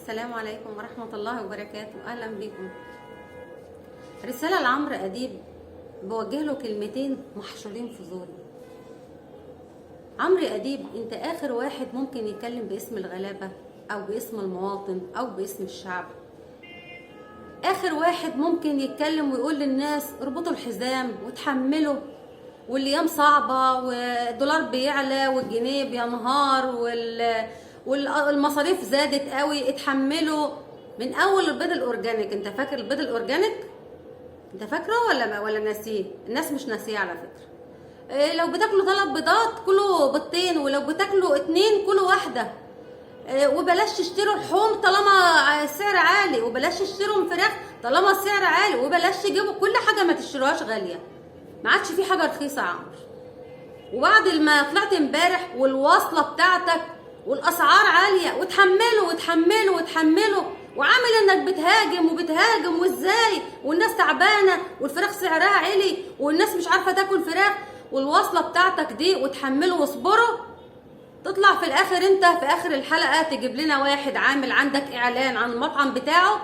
السلام عليكم ورحمة الله وبركاته. أهلا بكم. رسالة لعمرو أديب بوجه له كلمتين محشورين في زوري. عمرو أديب، أنت آخر واحد ممكن يتكلم باسم الغلابة أو باسم المواطن أو باسم الشعب. آخر واحد ممكن يتكلم ويقول للناس اربطوا الحزام وتحملوا، والايام صعبه والدولار بيعلى والجنيه بينهار والمصاريف زادت قوي، اتحملوا. من اول البيض الاورجانيك، انت فاكر البيض الاورجانيك؟ انت فاكره ولا ناسيه؟ الناس مش ناسيه على فكره. لو بتاكلوا 3 بيضات كلوا بيضتين، ولو بتاكلوا 2 كلوا واحده. وبلاش تشتروا لحوم طالما السعر عالي، وبلاش تشتروا فراخ طالما السعر عالي، وبلاش تجيبوا كل حاجه ما تشتروهاش غاليه. ما عادش في حاجه رخيصه يا عمرو. وبعد ما طلعت امبارح والواصله بتاعتك والاسعار عاليه، وتحملوا وتحملوا وتحملوا، وعامل انك بتهاجم وازاي، والناس تعبانه والفراخ سعرها عالي والناس مش عارفه تاكل فراخ، والواصله بتاعتك دي وتحملوا واصبروا. تطلع في الاخر انت في اخر الحلقه تجيب لنا واحد عامل عندك اعلان عن المطعم بتاعه،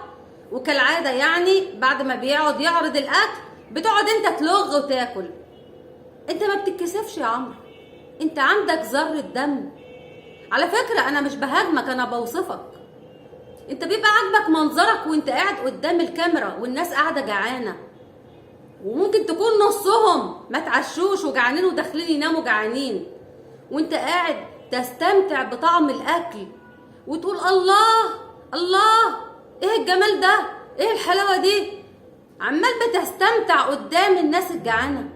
وكالعاده يعني بعد ما بيقعد يعرض الاكل بتقعد انت تلغ وتاكل. انت ما بتتكسفش يا عمرو، انت عندك ذرة دم. على فكرة انا مش بهاجمك، انا بوصفك. انت بيبقى عاجبك منظرك وانت قاعد قدام الكاميرا والناس قاعدة جعانة، وممكن تكون نصهم ما تعشوش وجعانين وداخلين يناموا جعانين، وانت قاعد تستمتع بطعم الاكل وتقول الله الله، ايه الجمال ده، ايه الحلاوة دي، عمال بتستمتع قدام الناس الجعانه.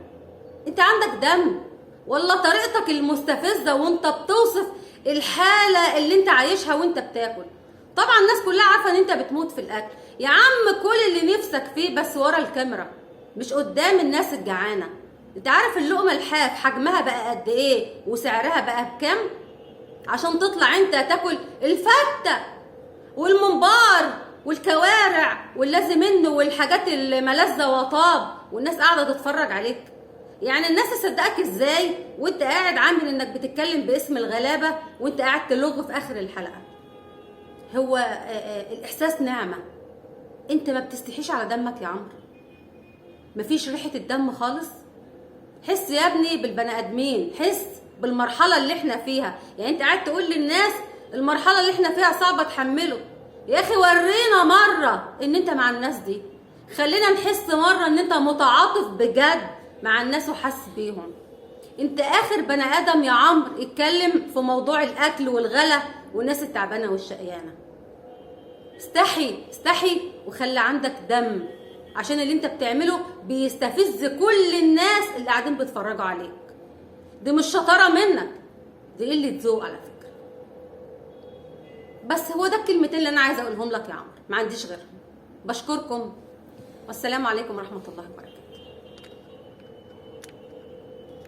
انت عندك دم ولا طريقتك المستفزه وانت بتوصف الحاله اللي انت عايشها وانت بتاكل؟ طبعا الناس كلها عارفه ان انت بتموت في الاكل يا عم، كل اللي نفسك فيه بس ورا الكاميرا مش قدام الناس الجعانه. انت عارف اللقمه الحاف حجمها بقى قد ايه وسعرها بقى بكام؟ عشان تطلع انت تاكل الفته والممبار والكوارع واللازم منه والحاجات الملذة وطاب، والناس قاعدة تتفرج عليك. يعني الناس تصدقك ازاي وانت قاعد عامل انك بتتكلم باسم الغلابة وانت قاعد تلغ في اخر الحلقة؟ هو الاحساس نعمة. انت ما بتستحيش على دمك يا عمرو؟ مفيش ريحة الدم خالص؟ حس يا ابني بالبني ادمين، حس بالمرحلة اللي احنا فيها. يعني انت قاعد تقول للناس المرحلة اللي احنا فيها صعبة تحمله. يا اخي ورينا مرة ان انت مع الناس دي، خلينا نحس مرة ان انت متعاطف بجد مع الناس وحس بيهم. انت اخر بني ادم يا عمرو اتكلم في موضوع الاكل والغلا والناس التعبانة والشقيانة. استحي وخلي عندك دم، عشان اللي انت بتعمله بيستفز كل الناس اللي قاعدين بيتفرجوا عليك. دي مش شطارة منك، دي قلة ذوق على فكرة. بس هو ده الكلمتين اللي انا عايزه اقولهم لك يا عمرو، ما عنديش غيرهم. بشكركم والسلام عليكم ورحمه الله وبركاته.